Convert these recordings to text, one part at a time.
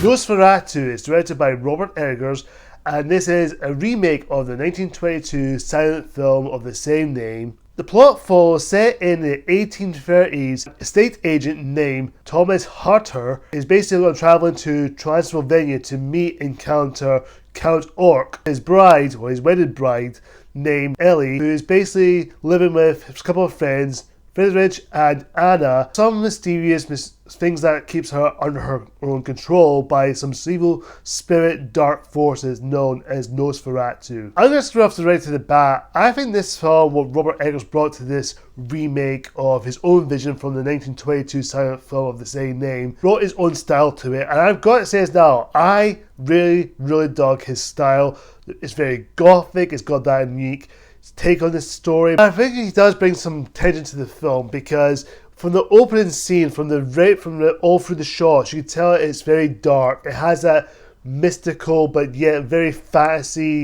Nosferatu is directed by Robert Eggers, and this is a remake of the 1922 silent film of the same name. The plot follows set in the 1830s. A estate agent named Thomas Harter is basically traveling to Transylvania to meet and encounter Count Orc, his bride, or his wedded bride, named Ellie, who is basically living with a couple of friends, Friedrich and Anna. Some mysterious things that keeps her under her own control by some evil spirit dark forces known as Nosferatu. I'm going to start off right to the bat. I think this film, what Robert Eggers brought to this remake of his own vision from the 1922 silent film of the same name, brought his own style to it, and I've got to say this now, I really dug his style. It's very gothic, it's got that unique take on this story. I think he does bring some tension to the film, because from the opening scene, all through the shots, you can tell it's very dark. It has that mystical but yet very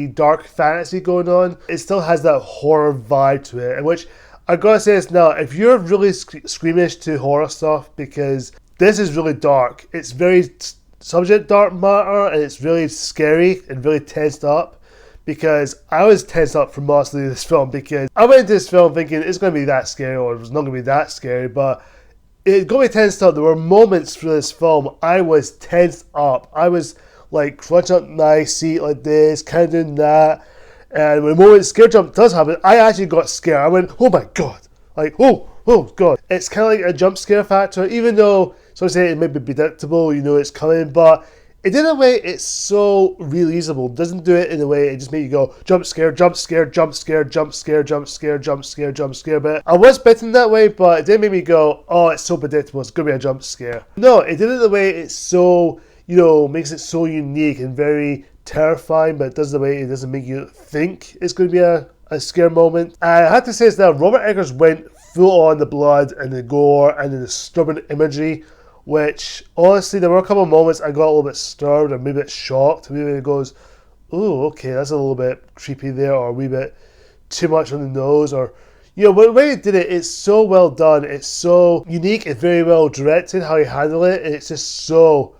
dark fantasy going on. It still has that horror vibe to it, and which I gotta say this now, if you're really squeamish to horror stuff, because this is really dark. It's very subject dark matter, and it's really scary and really tensed up. Because I was tensed up for most of this film, because I went into this film thinking it's going to be that scary, or it was not going to be that scary, but it got me tensed up. There were moments through this film I was tensed up. I was like crunching up my seat like this, kind of doing that, and when the moment scare jump does happen, I actually got scared. I went, oh my god, like oh god. It's kind of like a jump scare factor, even though some say it may be predictable, you know it's coming, but it did in a way it's so realisable. It doesn't do it in a way it just makes you go jump scare, jump scare, jump scare, jump scare, jump scare, jump scare, jump scare. But I was bitten that way, but it didn't make me go, oh, it's so predictable, it's gonna be a jump scare. No, it did it in a way it's so, makes it so unique and very terrifying, but it does it in a way it doesn't make you think it's gonna be a scare moment. I had to say this now, Robert Eggers went full on the blood and the gore and the disturbing imagery, which, honestly, there were a couple of moments I got a little bit disturbed and maybe a bit shocked. Maybe it goes, oh, okay, that's a little bit creepy there, or a wee bit too much on the nose, or, the way he did it, it's so well done. It's so unique and very well directed, how he handled it, and it's just so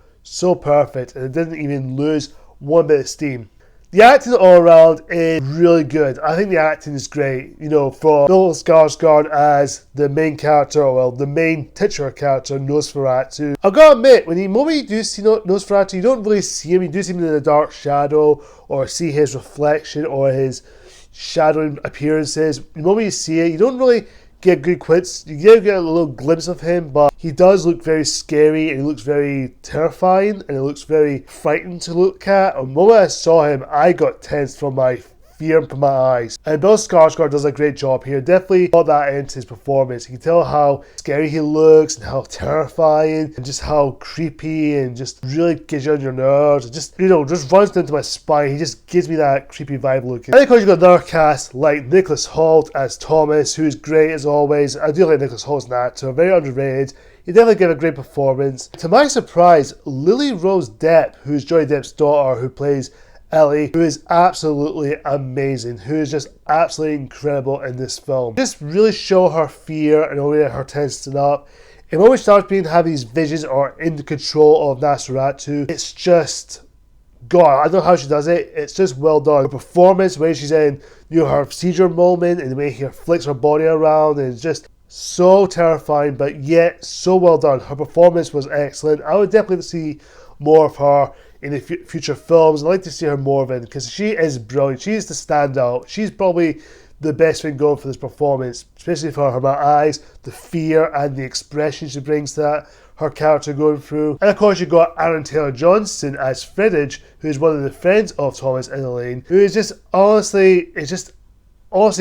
perfect, and it didn't even lose one bit of steam. The acting all around is really good. I think the acting is great. For Bill Skarsgård as the main character, the main titular character, Nosferatu. I've got to admit, when you do see Nosferatu, you don't really see him. You do see him in the dark shadow, or see his reflection, or his shadowing appearances. The moment you see it, you don't really get good quits. You get a little glimpse of him, but he does look very scary, and he looks very terrifying, and it looks very frightening to look at. And the moment I saw him, I got tense from my fear from my eyes. And Bill Skarsgård does a great job here. Definitely got that into his performance. You can tell how scary he looks, and how terrifying, and just how creepy, and just really gets you on your nerves. It just, just runs into my spine. He just gives me that creepy vibe looking. And of course, you've got another cast like Nicholas Hoult as Thomas, who's great as always. I do like Nicholas Hoult as an actor, very underrated. He definitely gave a great performance. To my surprise, Lily Rose Depp, who's Johnny Depp's daughter, who plays Ellie, who is absolutely amazing, who is just absolutely incredible in this film. Just really show her fear and all her tensing up. And when we start have these visions or in control of Nosferatu, it's just, God, I don't know how she does it. It's just well done. Her performance, the way she's in, her seizure moment, and the way she flicks her body around, and it's just so terrifying, but yet so well done. Her performance was excellent. I would definitely see more of her in the future films. I'd like to see her more of it, because she is brilliant. She's the standout. She's probably the best thing going for this performance, especially for her eyes, the fear and the expression she brings to her character going through. And of course you've got Aaron Taylor-Johnson as Friedrich, who is one of the friends of Thomas and Elaine, who is just honestly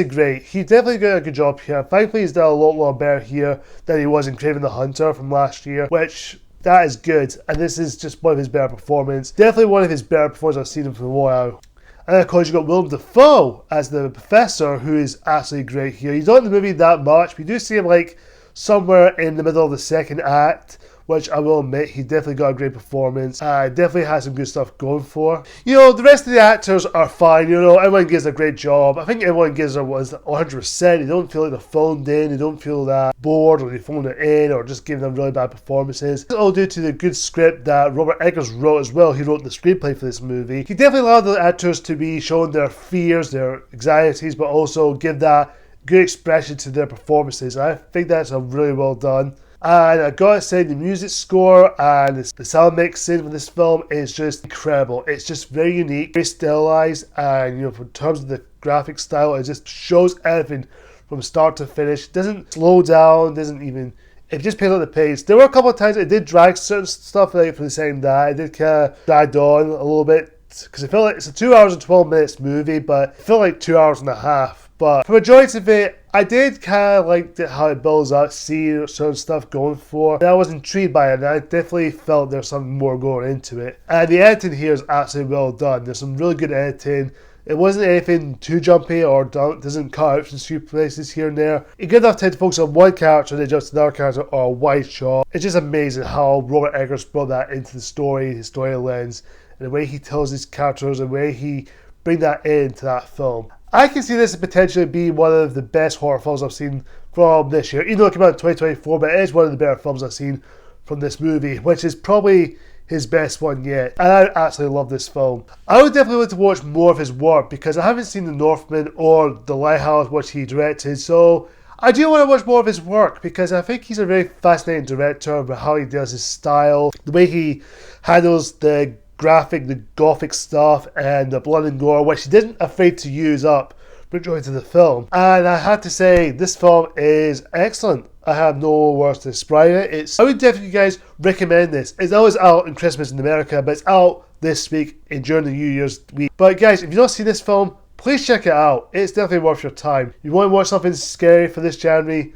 great. He definitely did a good job here. Thankfully he's done a lot better here than he was in Kraven the Hunter from last year, which that is good, and this is just one of his better performances. Definitely one of his better performances I've seen him for a while. And of course you've got Willem Dafoe as the professor, who is absolutely great here. He's not in the movie that much, but you do see him like somewhere in the middle of the second act, which I will admit, he definitely got a great performance. Definitely has some good stuff going for. You know, the rest of the actors are fine. You know, everyone gives a great job. I think everyone gives their 100%. They don't feel like they're phoned in. They don't feel that bored or they phoned it in or just giving them really bad performances. It's all due to the good script that Robert Eggers wrote as well. He wrote the screenplay for this movie. He definitely allowed the actors to be showing their fears, their anxieties, but also give that good expression to their performances. And I think that's really well done. And I gotta say, the music score and the sound mixing for this film is just incredible. It's just very unique, very stylized, and you know, in terms of the graphic style, it just shows everything from start to finish. It doesn't slow down, it just picks up the pace. There were a couple of times it did drag certain stuff like for the same day. It did kind of dragged on a little bit because I feel like it's a 2 hours and 12 minutes movie, but it felt like 2 hours and a half. But for the majority of it, I did kind of like how it builds up, see certain stuff going for. And I was intrigued by it, and I definitely felt there's something more going into it. And the editing here is absolutely well done. There's some really good editing. It wasn't anything too jumpy or doesn't cut out from a few places here and there. You get enough time to focus on one character and then just another character or a wide shot. It's just amazing how Robert Eggers brought that into the story, his story lens, and the way he tells his characters and the way he brings that into that film. I can see this as potentially being one of the best horror films I've seen from this year. Even though it came out in 2024, but it is one of the better films I've seen from this movie, which is probably his best one yet. And I absolutely love this film. I would definitely like to watch more of his work because I haven't seen The Northman or The Lighthouse, which he directed. So I do want to watch more of his work because I think he's a very fascinating director about how he does his style, the way he handles the graphic, the gothic stuff, and the blood and gore, which he didn't afraid to use up majority of the film. And I have to say, this film is excellent. I have no words to describe it. I would definitely, guys, recommend this. It's always out on Christmas in America, but it's out this week and during the New Year's week. But guys, if you've not seen this film, please check it out. It's definitely worth your time. You want to watch something scary for this January?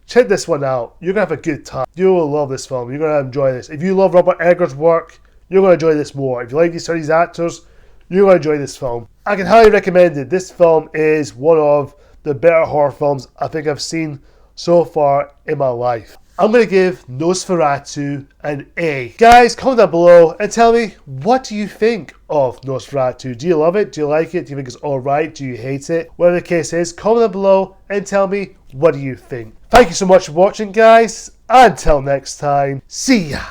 Check this one out. You're going to have a good time. You will love this film. You're going to enjoy this. If you love Robert Eggers' work, you're going to enjoy this more. If you like these actors, you're going to enjoy this film. I can highly recommend it. This film is one of the better horror films I think I've seen so far in my life. I'm going to give Nosferatu an A. Guys, comment down below and tell me, what do you think of Nosferatu? Do you love it? Do you like it? Do you think it's alright? Do you hate it? Whatever the case is, comment down below and tell me, what do you think? Thank you so much for watching, guys. Until next time, see ya!